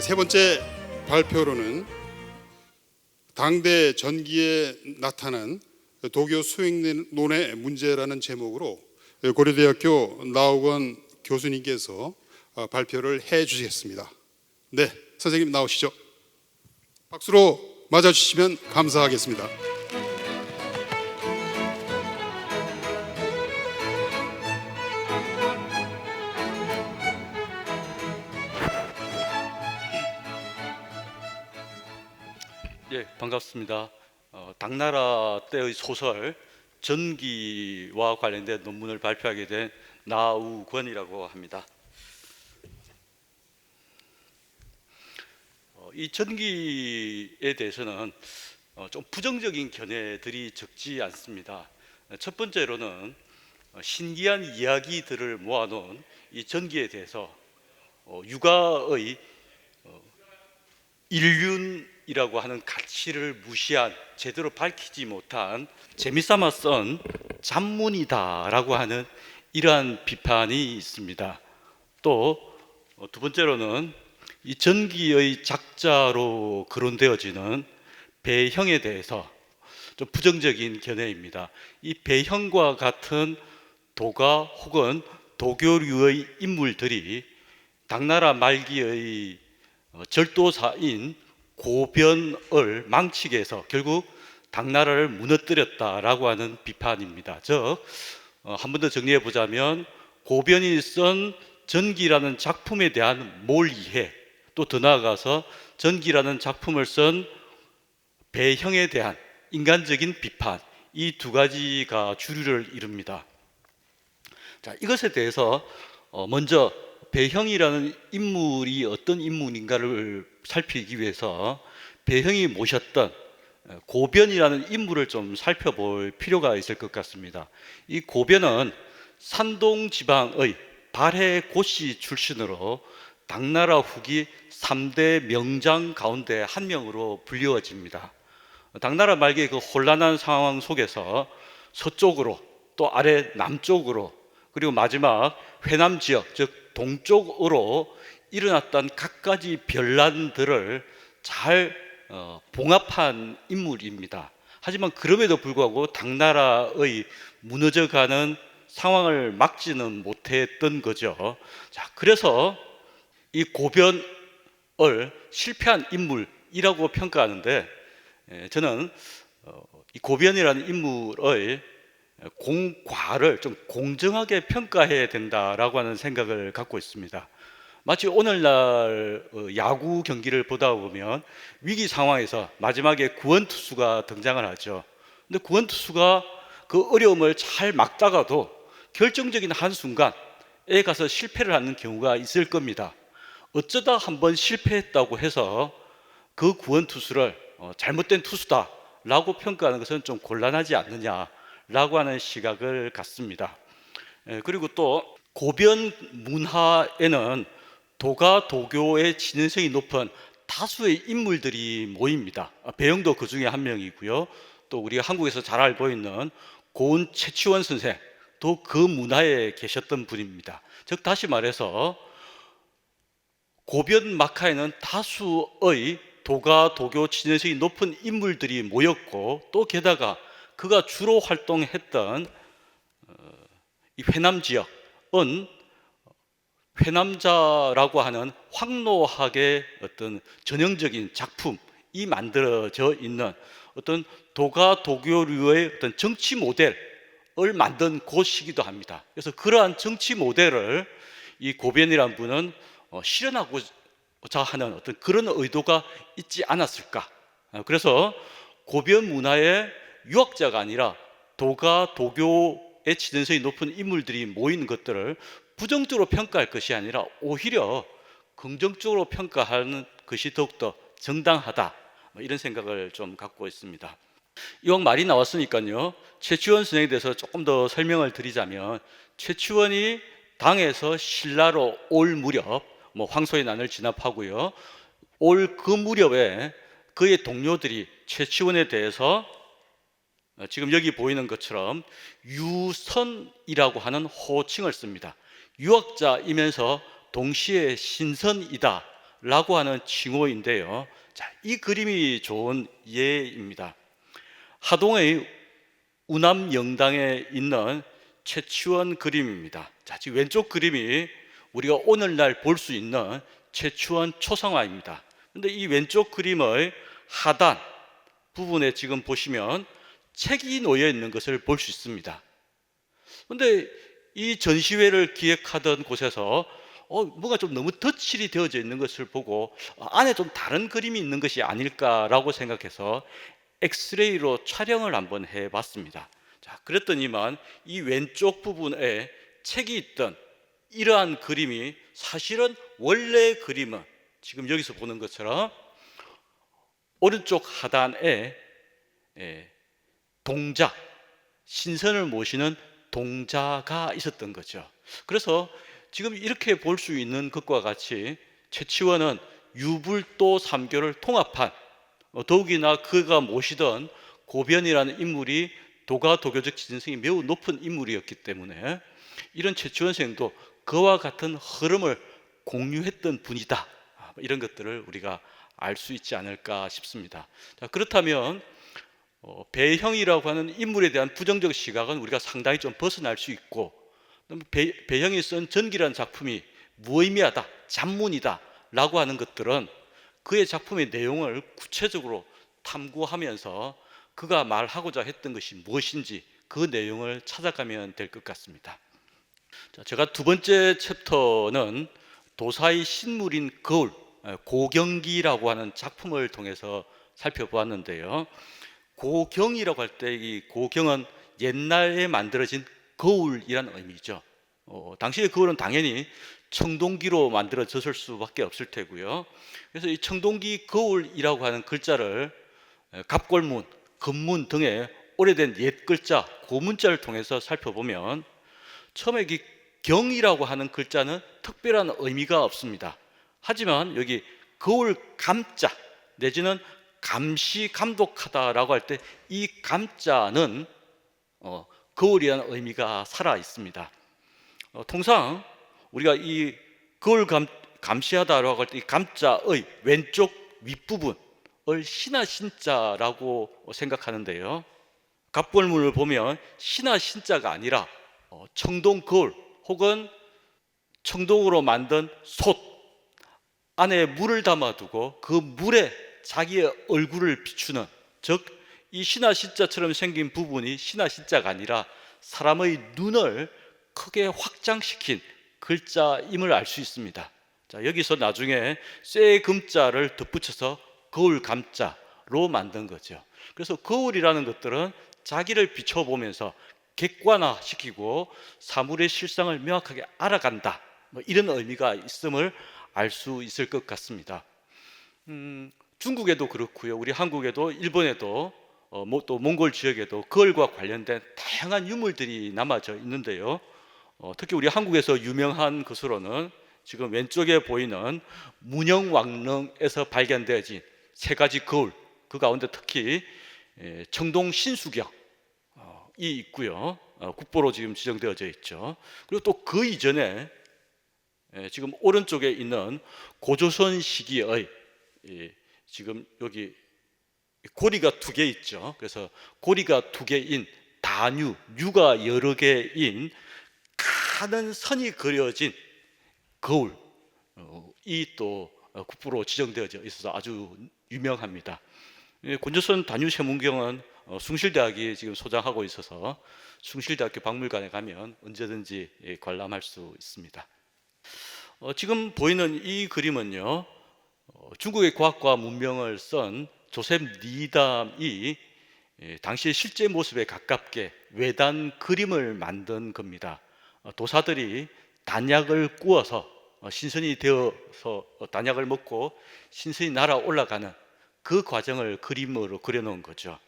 세 번째 발표로는 당대 전기에 나타난 도교 수행론의 문제라는 제목으로 고려대학교 나옥원 교수님께서 발표를 해 주시겠습니다. 네, 선생님 나오시죠. 박수로 맞아주시면 감사하겠습니다. 예, 반갑습니다. 당나라 때의 소설 전기와 관련된 논문을 발표하게 된 나우권이라고 합니다. 이 전기에 대해서는 좀 부정적인 견해들이 적지 않습니다. 첫 번째로는 신기한 이야기들을 모아놓은 이 전기에 대해서 육아의 인륜이라고 하는 가치를 무시한, 제대로 밝히지 못한 재미삼아 쓴 잡문이다라고 하는 이러한 비판이 있습니다. 또 두 번째로는 이 전기의 작자로 거론되어지는 배형에 대해서 좀 부정적인 견해입니다. 이 배형과 같은 도가 혹은 도교류의 인물들이 당나라 말기의 절도사인 고변을 망치게 해서 결국 당나라를 무너뜨렸다라고 하는 비판입니다. 즉, 한 번 더 정리해 보자면 고변이 쓴 전기라는 작품에 대한 몰이해, 또 더 나아가서 전기라는 작품을 쓴 배형에 대한 인간적인 비판, 이 두 가지가 주류를 이룹니다. 자, 이것에 대해서 먼저 배형이라는 인물이 어떤 인물인가를 살피기 위해서 배형이 모셨던 고변이라는 인물을 좀 살펴볼 필요가 있을 것 같습니다. 이 고변은 산동 지방의 발해 고씨 출신으로 당나라 후기 3대 명장 가운데 한 명으로 불리워집니다. 당나라 말기의 그 혼란한 상황 속에서 서쪽으로, 또 아래 남쪽으로, 그리고 마지막 회남 지역, 즉 동쪽으로 일어났던 갖가지 변란들을 잘 봉합한 인물입니다. 하지만 그럼에도 불구하고 당나라의 무너져가는 상황을 막지는 못했던 거죠. 자, 그래서 이 고변을 실패한 인물이라고 평가하는데, 저는 이 고변이라는 인물의 공과를 좀 공정하게 평가해야 된다라고 하는 생각을 갖고 있습니다. 마치 오늘날 야구 경기를 보다 보면 위기 상황에서 마지막에 구원투수가 등장을 하죠. 근데 구원투수가 그 어려움을 잘 막다가도 결정적인 한순간에 가서 실패를 하는 경우가 있을 겁니다. 어쩌다 한번 실패했다고 해서 그 구원투수를 잘못된 투수다라고 평가하는 것은 좀 곤란하지 않느냐라고 하는 시각을 갖습니다. 그리고 또 고변 문화에는 도가 도교의 진행성이 높은 다수의 인물들이 모입니다. 배영도 그 중에 한 명이고요. 또 우리가 한국에서 잘 알고 있는 고은 최치원 선생도 그 문화에 계셨던 분입니다. 즉 다시 말해서 고변 마카에는 다수의 도가 도교 진행성이 높은 인물들이 모였고, 또 게다가 그가 주로 활동했던 이 회남 지역은 회남자라고 하는 황노학의 어떤 전형적인 작품이 만들어져 있는 어떤 도가 도교류의 어떤 정치 모델을 만든 곳이기도 합니다. 그래서 그러한 정치 모델을 이 고변이라는 분은 실현하고자 하는 어떤 그런 의도가 있지 않았을까. 그래서 고변 문화의 유학자가 아니라 도가 도교의 진행성이 높은 인물들이 모이는 것들을 부정적으로 평가할 것이 아니라 오히려 긍정적으로 평가하는 것이 더욱더 정당하다, 이런 생각을 좀 갖고 있습니다. 이왕 말이 나왔으니까요, 최치원 선생에 대해서 조금 더 설명을 드리자면, 최치원이 당에서 신라로 올 무렵, 황소의 난을 진압하고요, 올 그 무렵에 그의 동료들이 최치원에 대해서 지금 여기 보이는 것처럼 유선이라고 하는 호칭을 씁니다. 유학자이면서 동시에 신선이다 라고 하는 칭호인데요. 자, 이 그림이 좋은 예입니다. 하동의 우남영당에 있는 최치원 그림입니다. 자, 지금 왼쪽 그림이 우리가 오늘날 볼 수 있는 최치원 초상화입니다. 근데 이 왼쪽 그림의 하단 부분에 지금 보시면 책이 놓여 있는 것을 볼 수 있습니다. 근데 이 전시회를 기획하던 곳에서 뭔가 좀 너무 덧칠이 되어져 있는 것을 보고 안에 좀 다른 그림이 있는 것이 아닐까라고 생각해서 엑스레이로 촬영을 한번 해봤습니다. 자, 그랬더니만 이 왼쪽 부분에 책이 있던 이러한 그림이 사실은 원래 그림은 지금 여기서 보는 것처럼 오른쪽 하단에 동자, 신선을 모시는 동자가 있었던 거죠. 그래서 지금 이렇게 볼 수 있는 것과 같이 최치원은 유불도 삼교를 통합한 더욱이나 그가 모시던 고변이라는 인물이 도가도교적 지진성이 매우 높은 인물이었기 때문에 이런 최치원 선생도 그와 같은 흐름을 공유했던 분이다, 이런 것들을 우리가 알 수 있지 않을까 싶습니다. 자, 그렇다면 배형이라고 하는 인물에 대한 부정적 시각은 우리가 상당히 좀 벗어날 수 있고, 배형이 쓴 전기라는 작품이 무의미하다, 잡문이다 라고 하는 것들은 그의 작품의 내용을 구체적으로 탐구하면서 그가 말하고자 했던 것이 무엇인지 그 내용을 찾아가면 될 것 같습니다. 자, 제가 두 번째 챕터는 도사의 신물인 거울, 고경기라고 하는 작품을 통해서 살펴보았는데요. 고경이라고 할 때 이 고경은 옛날에 만들어진 거울이라는 의미죠. 당시의 거울은 당연히 청동기로 만들어졌을 수밖에 없을 테고요. 그래서 이 청동기 거울이라고 하는 글자를 갑골문, 금문 등의 오래된 옛 글자, 고문자를 통해서 살펴보면 처음에 이 경이라고 하는 글자는 특별한 의미가 없습니다. 하지만 여기 거울 감자 내지는 감시 감독하다라고 할 때 이 감자는 거울이라는 의미가 살아 있습니다. 통상 우리가 이 거울 감시하다라고 할 때 이 감자의 왼쪽 윗부분을 신하 신자라고 생각하는데요. 갑골문을 보면 신하 신자가 아니라 청동 거울 혹은 청동으로 만든 솥 안에 물을 담아두고 그 물에 자기의 얼굴을 비추는, 즉 이 신하 신자처럼 생긴 부분이 신하 신자가 아니라 사람의 눈을 크게 확장시킨 글자임을 알 수 있습니다. 자, 여기서 나중에 쇠 금자를 덧붙여서 거울 감자로 만든 거죠. 그래서 거울이라는 것들은 자기를 비춰보면서 객관화시키고 사물의 실상을 명확하게 알아간다, 이런 의미가 있음을 알 수 있을 것 같습니다. 중국에도 그렇고요, 우리 한국에도 일본에도 또 몽골 지역에도 거울과 관련된 다양한 유물들이 남아져 있는데요. 특히 우리 한국에서 유명한 것으로는 지금 왼쪽에 보이는 문영왕릉에서 발견되어진 세 가지 거울, 그 가운데 특히 청동 신수경이 있고요. 국보로 지금 지정되어져 있죠. 그리고 또 그 이전에 지금 오른쪽에 있는 고조선 시기의 지금 여기 고리가 두 개 있죠. 그래서 고리가 두 개인 다뉴, 뉴가 여러 개인 가는 선이 그려진 거울, 이 또 국보로 지정되어져 있어서 아주 유명합니다. 고조선 다뉴 세문경은 숭실대학이 지금 소장하고 있어서 숭실대학교 박물관에 가면 언제든지 관람할 수 있습니다. 지금 보이는 이 그림은요, 중국의 과학과 문명을 쓴 조셉 니담이 당시의 실제 모습에 가깝게 외단 그림을 만든 겁니다. 도사들이 단약을 구워서 신선이 되어서 단약을 먹고 신선이 날아 올라가는 그 과정을 그림으로 그려놓은 거죠.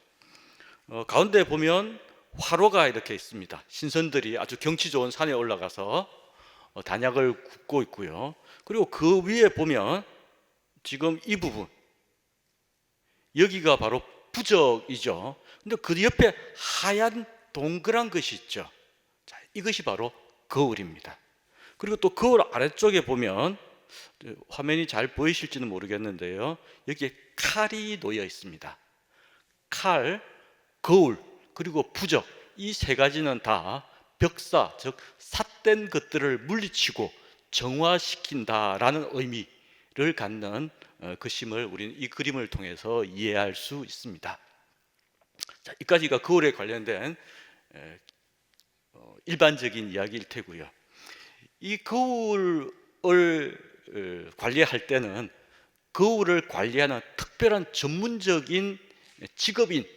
가운데 보면 화로가 이렇게 있습니다. 신선들이 아주 경치 좋은 산에 올라가서 단약을 굽고 있고요. 그리고 그 위에 보면 지금 이 부분, 여기가 바로 부적이죠. 근데 그 옆에 하얀 동그란 것이 있죠. 자, 이것이 바로 거울입니다. 그리고 또 거울 아래쪽에 보면 화면이 잘 보이실지는 모르겠는데요. 여기에 칼이 놓여 있습니다. 칼, 거울, 그리고 부적, 이 세 가지는 다 벽사, 즉 삿된 것들을 물리치고 정화시킨다라는 의미를 갖는 것임을 우리는 이 그림을 통해서 이해할 수 있습니다. 자, 이까지가 거울에 관련된 일반적인 이야기일 테고요. 이 거울을 관리할 때는 거울을 관리하는 특별한 전문적인 직업인이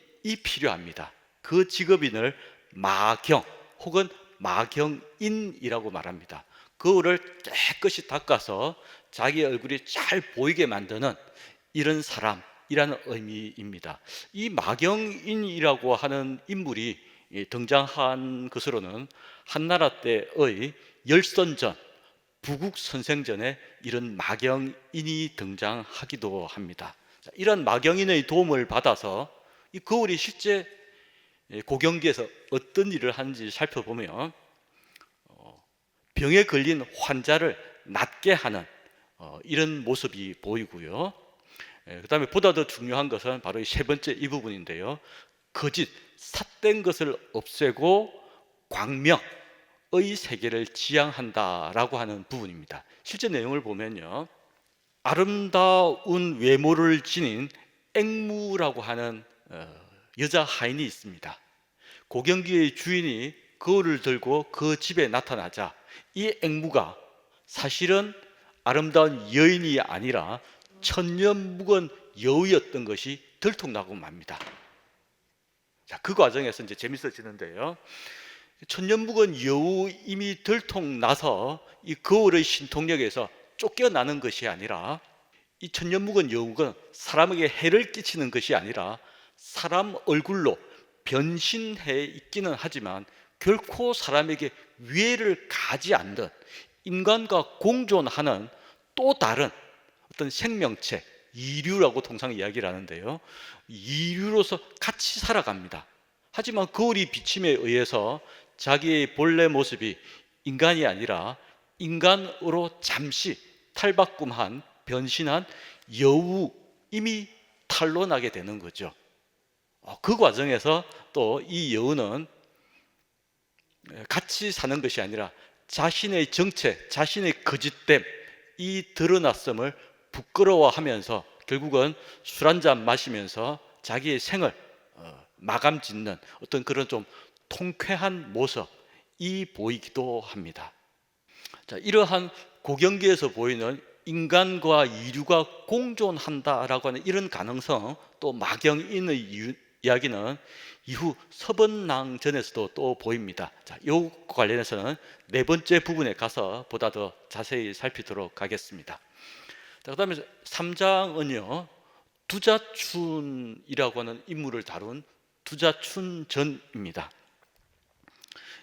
필요합니다. 그 직업인을 마경 혹은 마경인이라고 말합니다. 거울을 깨끗이 닦아서 자기 얼굴이 잘 보이게 만드는 이런 사람이라는 의미입니다. 이 마경인이라고 하는 인물이 등장한 것으로는 한나라 때의 열선전, 부국선생전에 이런 마경인이 등장하기도 합니다. 이런 마경인의 도움을 받아서 이 거울이 실제 고경기에서 어떤 일을 하는지 살펴보면 병에 걸린 환자를 낫게 하는 이런 모습이 보이고요. 그 다음에 보다 더 중요한 것은 바로 이 세 번째 이 부분인데요. 거짓, 삿된 것을 없애고 광명의 세계를 지향한다라고 하는 부분입니다. 실제 내용을 보면요, 아름다운 외모를 지닌 앵무라고 하는 여자 하인이 있습니다. 고경기의 주인이 거울을 들고 그 집에 나타나자 이 앵무가 사실은 아름다운 여인이 아니라 천년묵은 여우였던 것이 들통나고 맙니다. 자, 그 과정에서 이제 재밌어지는데요. 천년묵은 여우임이 들통나서 이 거울의 신통력에서 쫓겨나는 것이 아니라, 이 천년묵은 여우가 사람에게 해를 끼치는 것이 아니라 사람 얼굴로 변신해 있기는 하지만 결코 사람에게 위해를 가지 않는 인간과 공존하는 또 다른 어떤 생명체, 이류라고 통상 이야기를 하는데요, 이류로서 같이 살아갑니다. 하지만 거울이 비침에 의해서 자기의 본래 모습이 인간이 아니라 인간으로 잠시 탈바꿈한, 변신한 여우임이 탄로나게 되는 거죠. 그 과정에서 또 이 여우는 같이 사는 것이 아니라 자신의 정체, 자신의 거짓됨, 이 드러났음을 부끄러워하면서 결국은 술 한잔 마시면서 자기의 생을 마감 짓는 어떤 그런 좀 통쾌한 모습이 보이기도 합니다. 자, 이러한 고경기에서 보이는 인간과 이류가 공존한다라고 하는 이런 가능성, 또 마경인의 이야기는 이후 서번낭전에서도 또 보입니다. 자, 이 관련해서는 네 번째 부분에 가서 보다 더 자세히 살피도록 하겠습니다. 자, 그다음에 3장은요, 두자춘이라고 하는 인물을 다룬 두자춘전입니다.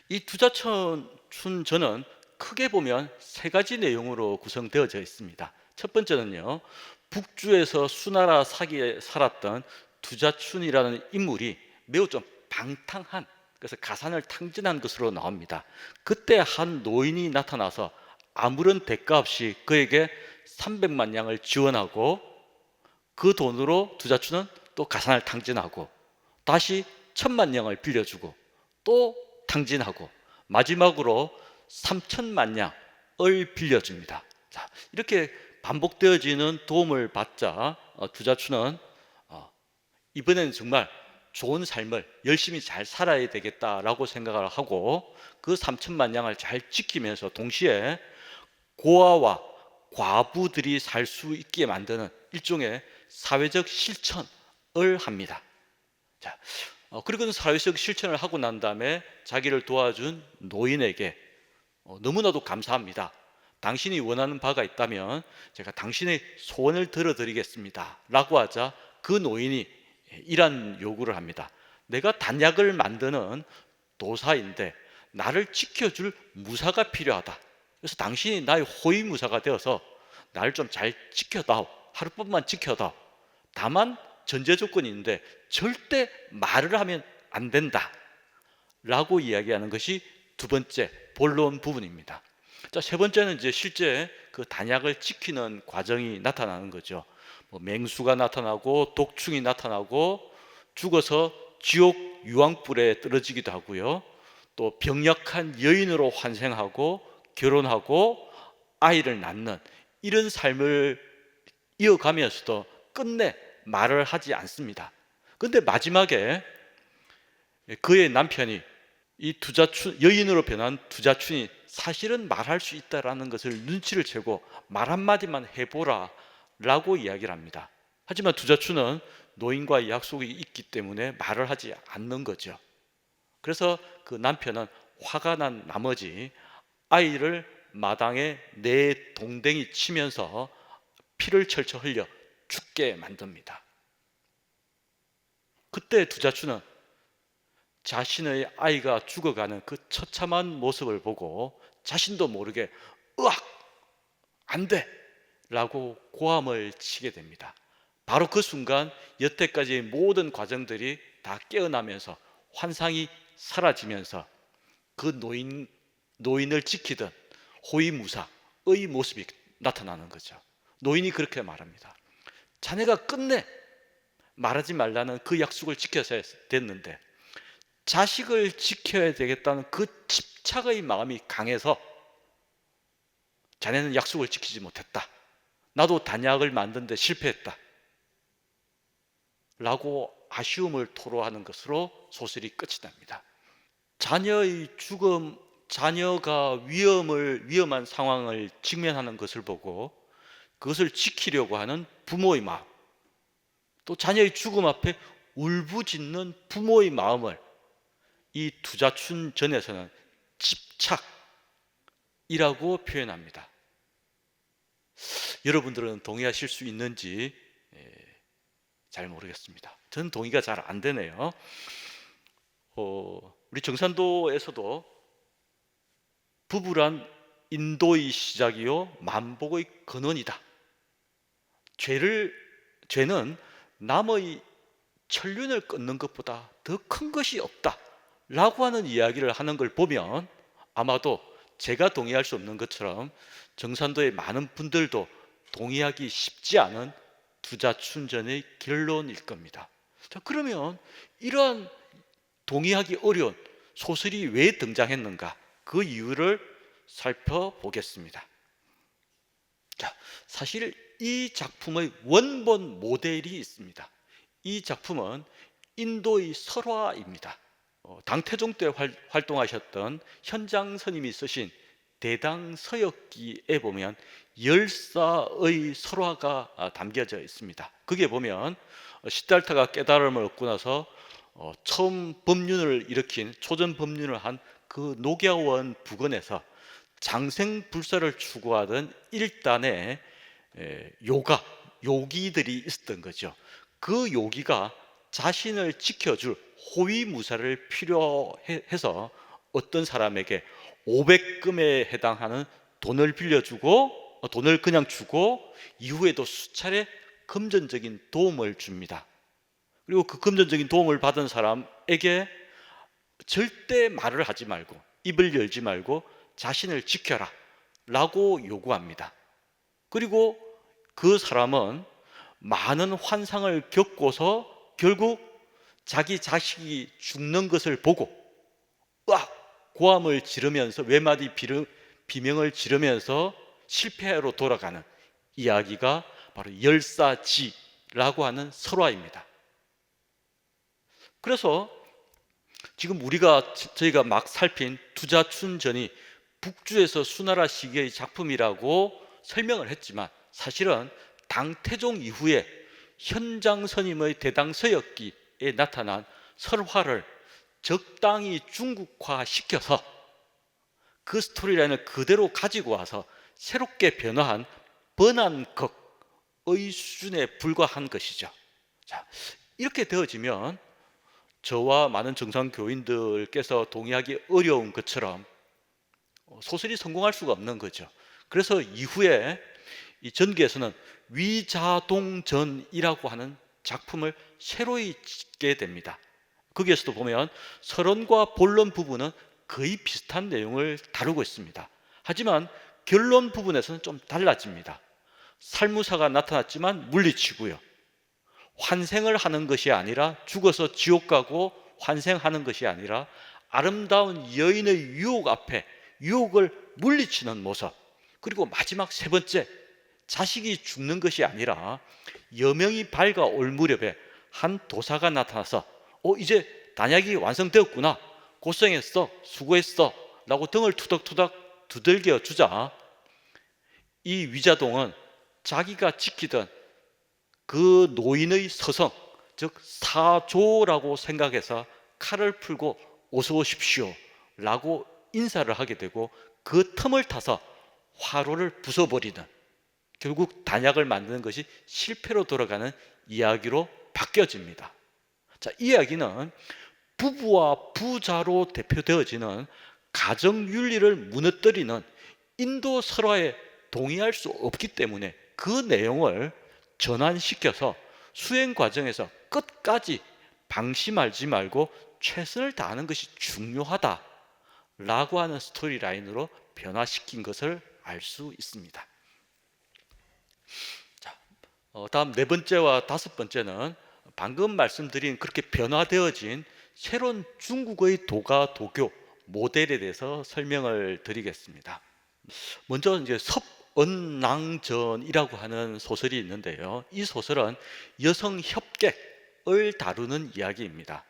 이 두자춘전은 크게 보면 세 가지 내용으로 구성되어져 있습니다. 첫 번째는요, 북주에서 수나라 사기에 살았던 두자춘이라는 인물이 매우 좀 방탕한, 그래서 가산을 탕진한 것으로 나옵니다. 그때 한 노인이 나타나서 아무런 대가 없이 그에게 300만 양을 지원하고 그 돈으로 두자춘은 또 가산을 탕진하고 다시 1000만 양을 빌려주고 또 탕진하고 마지막으로 3000만 양을 빌려줍니다. 자, 이렇게 반복되어지는 도움을 받자 두자춘은 이번에는 정말 좋은 삶을 열심히 잘 살아야 되겠다라고 생각을 하고 그 3000만 양을 잘 지키면서 동시에 고아와 과부들이 살 수 있게 만드는 일종의 사회적 실천을 합니다. 자, 그리고는 사회적 실천을 하고 난 다음에 자기를 도와준 노인에게 너무나도 감사합니다. 당신이 원하는 바가 있다면 제가 당신의 소원을 들어드리겠습니다 라고 하자 그 노인이 이런 요구를 합니다. 내가 단약을 만드는 도사인데 나를 지켜줄 무사가 필요하다. 그래서 당신이 나의 호위무사가 되어서 나를 좀 잘 지켜다오. 하룻밤만 지켜다오. 다만 전제 조건이 있는데 절대 말을 하면 안 된다 라고 이야기하는 것이 두 번째 본론 부분입니다. 자, 세 번째는 이제 실제 그 단약을 지키는 과정이 나타나는 거죠. 뭐 맹수가 나타나고 독충이 나타나고 죽어서 지옥 유황불에 떨어지기도 하고요. 또 병약한 여인으로 환생하고 결혼하고 아이를 낳는 이런 삶을 이어가면서도 끝내 말을 하지 않습니다. 근데 마지막에 그의 남편이 이 투자춘, 여인으로 변한 투자춘이 사실은 말할 수 있다라는 것을 눈치를 채고 말 한마디만 해보라 라고 이야기를 합니다. 하지만 투자춘은 노인과의 약속이 있기 때문에 말을 하지 않는 거죠. 그래서 그 남편은 화가 난 나머지 아이를 마당에 내 동댕이 치면서 피를 철철 흘려 죽게 만듭니다. 그때 투자춘은 자신의 아이가 죽어가는 그 처참한 모습을 보고 자신도 모르게 으악! 안 돼! 라고 고함을 치게 됩니다. 바로 그 순간 여태까지의 모든 과정들이 다 깨어나면서 환상이 사라지면서 그 노인을 지키던 호위무사의 모습이 나타나는 거죠. 노인이 그렇게 말합니다. 자네가 끝내 말하지 말라는 그 약속을 지켜야 됐는데 자식을 지켜야 되겠다는 그 집착의 마음이 강해서 자네는 약속을 지키지 못했다. 나도 단약을 만드는데 실패했다. 라고 아쉬움을 토로하는 것으로 소설이 끝이 납니다. 자녀의 죽음, 자녀가 위험한 상황을 직면하는 것을 보고 그것을 지키려고 하는 부모의 마음, 또 자녀의 죽음 앞에 울부짖는 부모의 마음을 이 투자춘 전에서는 집착이라고 표현합니다. 여러분들은 동의하실 수 있는지 잘 모르겠습니다. 저는 동의가 잘 안 되네요. 우리 정산도에서도 부부란 인도의 시작이요 만복의 근원이다. 죄는 남의 천륜을 끊는 것보다 더 큰 것이 없다 라고 하는 이야기를 하는 걸 보면 아마도 제가 동의할 수 없는 것처럼 정산도의 많은 분들도 동의하기 쉽지 않은 투자춘전의 결론일 겁니다. 자, 그러면 이러한 동의하기 어려운 소설이 왜 등장했는가? 그 이유를 살펴보겠습니다. 자, 사실 이 작품의 원본 모델이 있습니다. 이 작품은 인도의 설화입니다. 당태종 때 활동하셨던 현장 스님이 쓰신 대당서역기에 보면 열사의 설화가 담겨져 있습니다. 거기에 보면 시달타가 깨달음을 얻고 나서 처음 법륜을 일으킨 초전 법륜을 한 그 녹야원 부근에서 장생불사를 추구하던 일단의 요기들이 있었던 거죠. 그 요기가 자신을 지켜줄 호위무사를 필요해서 어떤 사람에게 500금에 해당하는 돈을 빌려주고 돈을 그냥 주고 이후에도 수차례 금전적인 도움을 줍니다. 그리고 그 금전적인 도움을 받은 사람에게 절대 말을 하지 말고 입을 열지 말고 자신을 지켜라 라고 요구합니다. 그리고 그 사람은 많은 환상을 겪고서 결국 자기 자식이 죽는 것을 보고 고함을 지르면서 외마디 비명을 지르면서 실패로 돌아가는 이야기가 바로 열사지라고 하는 설화입니다. 그래서 지금 저희가 막 살핀 투자춘전이 북주에서 수나라 시기의 작품이라고 설명을 했지만 사실은 당태종 이후에 현장 스님의 대당서역기에 나타난 설화를 적당히 중국화시켜서 그 스토리라인을 그대로 가지고 와서 새롭게 변화한 번안극의 수준에 불과한 것이죠. 자, 이렇게 되어지면 저와 많은 정상교인들께서 동의하기 어려운 것처럼 소설이 성공할 수가 없는 거죠. 그래서 이후에 이 전기에서는 위자동전이라고 하는 작품을 새로이 짓게 됩니다. 거기에서도 보면 설원과 본론 부분은 거의 비슷한 내용을 다루고 있습니다. 하지만 결론 부분에서는 좀 달라집니다. 살무사가 나타났지만 물리치고요. 환생을 하는 것이 아니라, 죽어서 지옥 가고 환생하는 것이 아니라 아름다운 여인의 유혹 앞에 유혹을 물리치는 모습. 그리고 마지막 세 번째, 자식이 죽는 것이 아니라 여명이 밝아올 무렵에 한 도사가 나타나서 이제 단약이 완성되었구나, 고생했어, 수고했어 라고 등을 투덕투덕 두들겨 주자 이 위자동은 자기가 지키던 그 노인의 서성, 즉 사조라고 생각해서 칼을 풀고 어서 오십시오 라고 인사를 하게 되고, 그 틈을 타서 화로를 부숴버리는, 결국 단약을 만드는 것이 실패로 돌아가는 이야기로 바뀌어집니다. 자, 이 이야기는 부부와 부자로 대표되어지는 가정윤리를 무너뜨리는 인도 설화에 동의할 수 없기 때문에 그 내용을 전환시켜서 수행 과정에서 끝까지 방심하지 말고 최선을 다하는 것이 중요하다라고 하는 스토리라인으로 변화시킨 것을 알 수 있습니다. 자, 다음 네 번째와 다섯 번째는 방금 말씀드린 그렇게 변화되어진 새로운 중국의 도가 도교 모델에 대해서 설명을 드리겠습니다. 먼저 이제 섭언낭전이라고 하는 소설이 있는데요. 이 소설은 여성 협객을 다루는 이야기입니다.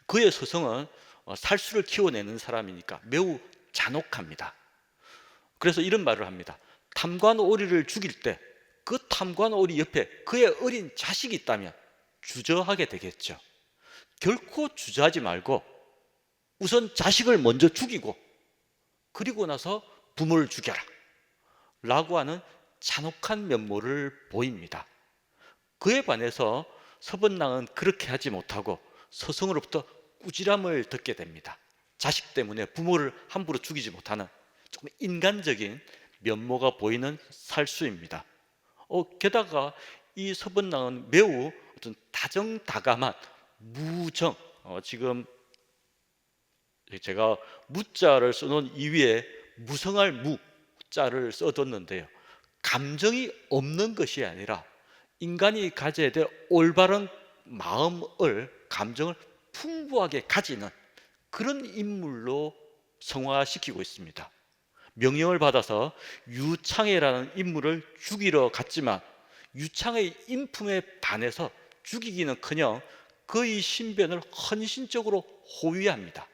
그의 서성은 살수를 키워내는 사람이니까 매우 잔혹합니다. 그래서 이런 말을 합니다. 탐관오리를 죽일 때 그 탐관오리 옆에 그의 어린 자식이 있다면 주저하게 되겠죠. 결코 주저하지 말고 우선 자식을 먼저 죽이고 그리고 나서 부모를 죽여라 라고 하는 잔혹한 면모를 보입니다. 그에 반해서 서번낭은 그렇게 하지 못하고 서성으로부터 꾸지람을 듣게 됩니다. 자식 때문에 부모를 함부로 죽이지 못하는 조금 인간적인 면모가 보이는 살수입니다. 게다가 이 서번낭은 매우 어떤 다정다감한 무정, 지금 제가 무자를 써놓은 이위에 무성할 무자를 써뒀는데요. 감정이 없는 것이 아니라 인간이 가져야 될 올바른 마음을, 감정을 풍부하게 가지는 그런 인물로 성화시키고 있습니다. 명령을 받아서 유창해라는 인물을 죽이러 갔지만 유창의 인품에 반해서 죽이기는커녕 그의 신변을 헌신적으로 호위합니다.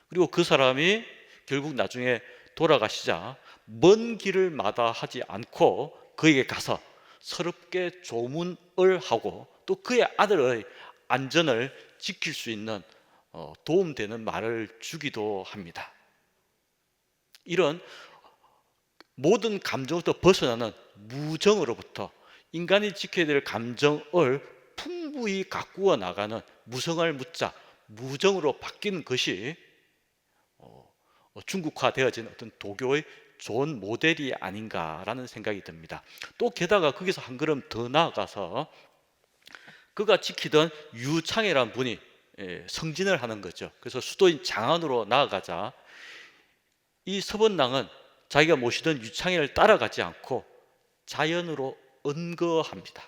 그리고 그 사람이 결국 나중에 돌아가시자 먼 길을 마다하지 않고 그에게 가서 서럽게 조문을 하고 또 그의 아들의 안전을 지킬 수 있는 도움되는 말을 주기도 합니다. 이런 모든 감정부터 벗어나는 무정으로부터 인간이 지켜야 될 감정을 풍부히 가꾸어 나가는 무성할 무자, 무정으로 바뀐 것이 중국화되어진 어떤 도교의 좋은 모델이 아닌가라는 생각이 듭니다. 또 게다가 거기서 한 걸음 더 나아가서 그가 지키던 유창해라는 분이 성진을 하는 거죠. 그래서 수도인 장안으로 나아가자 이 서번낭은 자기가 모시던 유창해를 따라가지 않고 자연으로 언거합니다.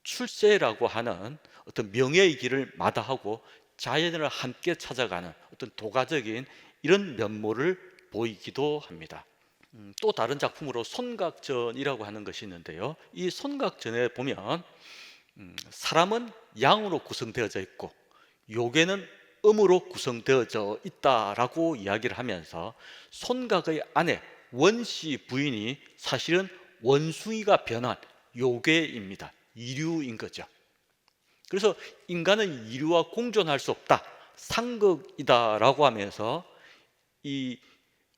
출세라고 하는 어떤 명예의 길을 마다하고 자연을 함께 찾아가는 어떤 도가적인 이런 면모를 보이기도 합니다. 또 다른 작품으로 손각전이라고 하는 것이 있는데요. 이 손각전에 보면 사람은 양으로 구성되어져 있고 요괴는 음으로 구성되어져 있다라고 이야기를 하면서 손각의 아내 원씨 부인이 사실은 원숭이가 변한 요괴입니다. 이류인 거죠. 그래서 인간은 이류와 공존할 수 없다, 상극이다라고 하면서 이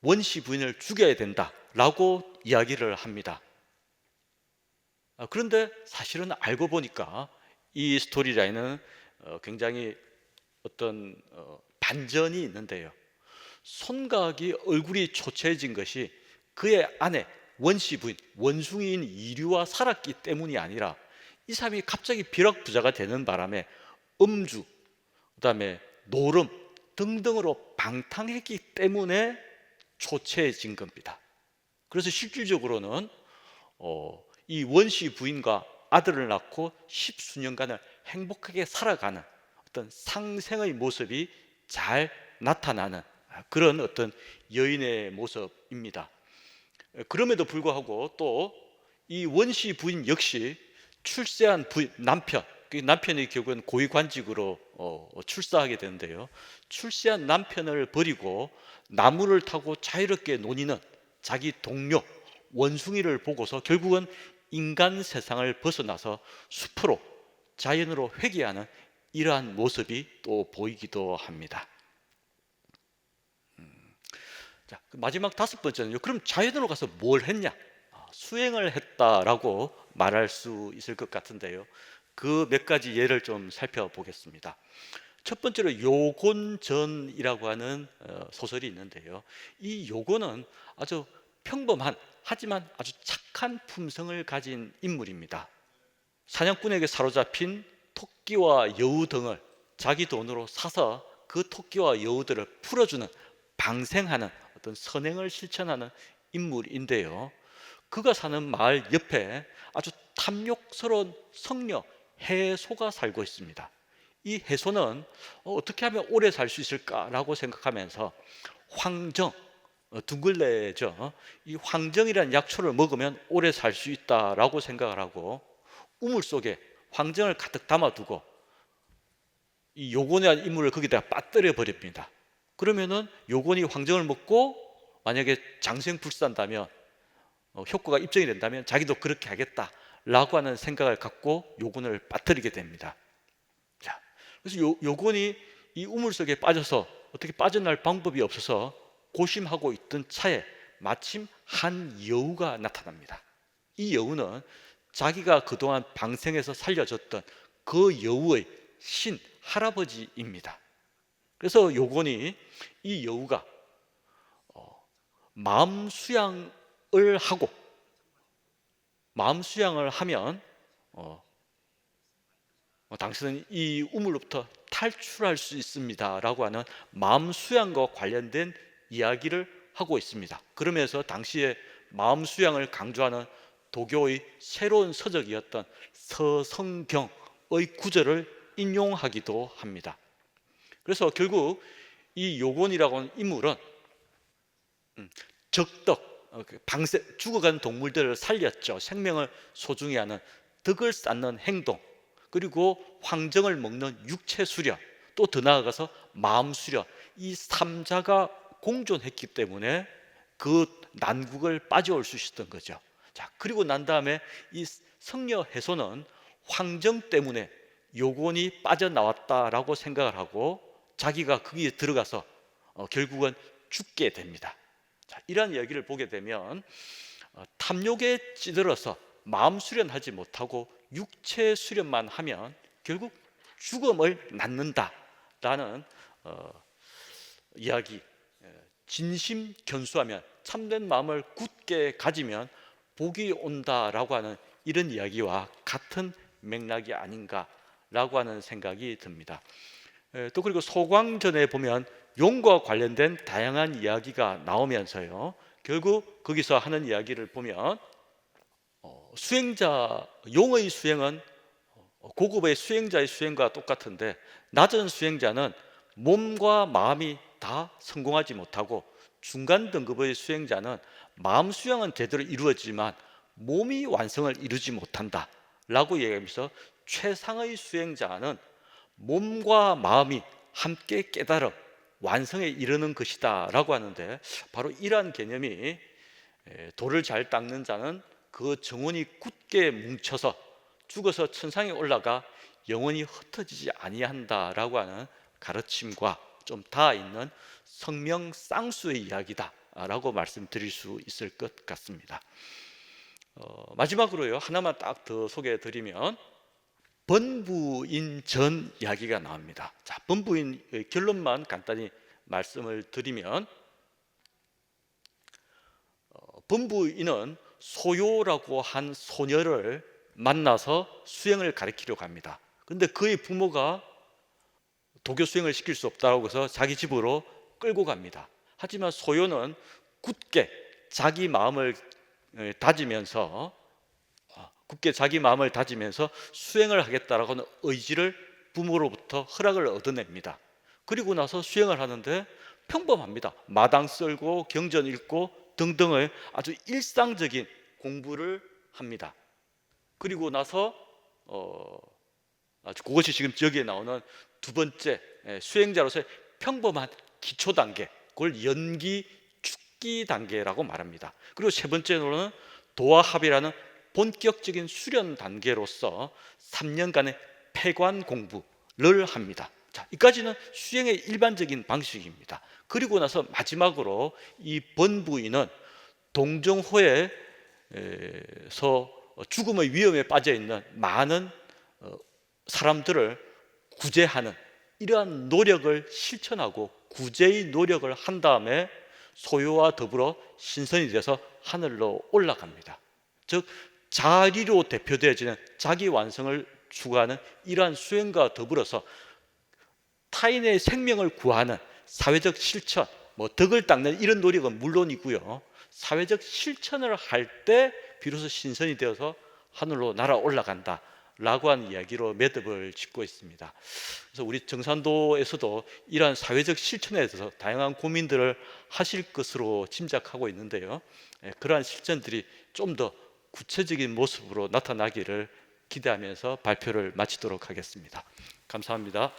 원씨 부인을 죽여야 된다라고 이야기를 합니다. 그런데 사실은 알고 보니까 이 스토리라인은 굉장히 어떤 반전이 있는데요. 손각이 얼굴이 초췌해진 것이 그의 아내 원씨 부인, 원숭이인 이류와 살았기 때문이 아니라 이 사람이 갑자기 벼락부자가 되는 바람에 음주, 그다음에 노름 등등으로 방탕했기 때문에 초췌해진 겁니다. 그래서 실질적으로는 이 원시 부인과 아들을 낳고 십수년간을 행복하게 살아가는 어떤 상생의 모습이 잘 나타나는 그런 어떤 여인의 모습입니다. 그럼에도 불구하고 또 이 원시 부인 역시 출세한 남편, 그 남편이 결국은 고위관직으로 출사하게 되는데요. 출세한 남편을 버리고 나무를 타고 자유롭게 노니는 자기 동료 원숭이를 보고서 결국은 인간 세상을 벗어나서 숲으로 자연으로 회귀하는 이러한 모습이 또 보이기도 합니다. 자, 마지막 다섯 번째는요. 그럼 자연으로 가서 뭘 했냐? 수행을 했다라고 말할 수 있을 것 같은데요. 그 몇 가지 예를 좀 살펴보겠습니다. 첫 번째로 요곤전이라고 하는 소설이 있는데요. 이 요곤은 아주 평범한 하지만 아주 착한 품성을 가진 인물입니다. 사냥꾼에게 사로잡힌 토끼와 여우 등을 자기 돈으로 사서 그 토끼와 여우들을 풀어주는 방생하는 어떤 선행을 실천하는 인물인데요. 그가 사는 마을 옆에 아주 탐욕스러운 성녀 해소가 살고 있습니다. 이 해소는 어떻게 하면 오래 살 수 있을까라고 생각하면서 황정, 둥글레죠. 이 황정이라는 약초를 먹으면 오래 살 수 있다라고 생각을 하고 우물 속에 황정을 가득 담아두고 이 요곤이라는 인물을 거기다가 빠뜨려 버립니다. 그러면은 요곤이 황정을 먹고 만약에 장생불사한다면 효과가 입증이 된다면 자기도 그렇게 하겠다라고 하는 생각을 갖고 요곤을 빠뜨리게 됩니다. 자, 그래서 요곤이 이 우물 속에 빠져서 어떻게 빠져나올 방법이 없어서 고심하고 있던 차에 마침 한 여우가 나타납니다. 이 여우는 자기가 그동안 방생해서 살려줬던 그 여우의 신 할아버지입니다. 그래서 요곤이 이 여우가 마음 수양을 하고 마음 수양을 하면 당신은 이 우물로부터 탈출할 수 있습니다 라고 하는 마음 수양과 관련된 이야기를 하고 있습니다. 그러면서 당시에 마음 수양을 강조하는 도교의 새로운 서적이었던 서성경의 구절을 인용하기도 합니다. 그래서 결국 이 요곤이라고 하는 인물은 적덕, 죽어간 동물들을 살렸죠. 생명을 소중히 하는 덕을 쌓는 행동, 그리고 황정을 먹는 육체 수련, 또 더 나아가서 마음 수련, 이 삼자가 공존했기 때문에 그 난국을 빠져올 수 있었던 거죠. 자, 그리고 난 다음에 이 성녀 해소는 황정 때문에 요곤이 빠져나왔다라고 생각을 하고 자기가 거기에 들어가서 결국은 죽게 됩니다. 자, 이러한 이야기를 보게 되면 탐욕에 찌들어서 마음 수련하지 못하고 육체 수련만 하면 결국 죽음을 낳는다라는 이야기, 진심 견수하면 참된 마음을 굳게 가지면 복이 온다라고 하는 이런 이야기와 같은 맥락이 아닌가라고 하는 생각이 듭니다. 또 그리고 소광전에 보면 용과 관련된 다양한 이야기가 나오면서요, 결국 거기서 하는 이야기를 보면 수행자, 용의 수행은 고급의 수행자의 수행과 똑같은데 낮은 수행자는 몸과 마음이 다 성공하지 못하고 중간 등급의 수행자는 마음 수양은 제대로 이루어지지만 몸이 완성을 이루지 못한다 라고 얘기하면서 최상의 수행자는 몸과 마음이 함께 깨달음 완성에 이르는 것이다 라고 하는데, 바로 이러한 개념이 돌을 잘 닦는 자는 그 정원이 굳게 뭉쳐서 죽어서 천상에 올라가 영원히 흩어지지 아니한다라고 하는 가르침과 좀 닿아 있는 성명쌍수의 이야기다 라고 말씀드릴 수 있을 것 같습니다. 마지막으로요, 하나만 딱 더 소개해 드리면 번부인전 이야기가 나옵니다. 자, 번부인의 결론만 간단히 말씀을 드리면 번부인은 소요라고 한 소녀를 만나서 수행을 가르치려고 합니다. 그런데 그의 부모가 도교 수행을 시킬 수 없다고 해서 자기 집으로 끌고 갑니다. 하지만 소요는 굳게 자기 마음을 다지면서 굳게 자기 마음을 다지면서 수행을 하겠다라고 하는 의지를 부모로부터 허락을 얻어냅니다. 그리고 나서 수행을 하는데 평범합니다. 마당 쓸고 경전 읽고 등등의 아주 일상적인 공부를 합니다. 그리고 나서 그것이 지금 여기에 나오는 두 번째 수행자로서의 평범한 기초 단계, 그걸 연기 축기 단계라고 말합니다. 그리고 세 번째로는 도화합이라는 본격적인 수련 단계로서 3년간의 폐관 공부를 합니다. 자, 이까지는 수행의 일반적인 방식입니다. 그리고 나서 마지막으로 이 번부인은 동정호에서 죽음의 위험에 빠져 있는 많은 사람들을 구제하는 이러한 노력을 실천하고 구제의 노력을 한 다음에 소요와 더불어 신선이 돼서 하늘로 올라갑니다. 즉 자리로 대표되어지는 자기 완성을 추구하는 이러한 수행과 더불어서 타인의 생명을 구하는 사회적 실천, 덕을 닦는 이런 노력은 물론이고요, 사회적 실천을 할 때 비로소 신선이 되어서 하늘로 날아 올라간다 라고 하는 이야기로 매듭을 짓고 있습니다. 그래서 우리 정산도에서도 이러한 사회적 실천에 대해서 다양한 고민들을 하실 것으로 짐작하고 있는데요, 그러한 실천들이 좀 더 구체적인 모습으로 나타나기를 기대하면서 발표를 마치도록 하겠습니다. 감사합니다.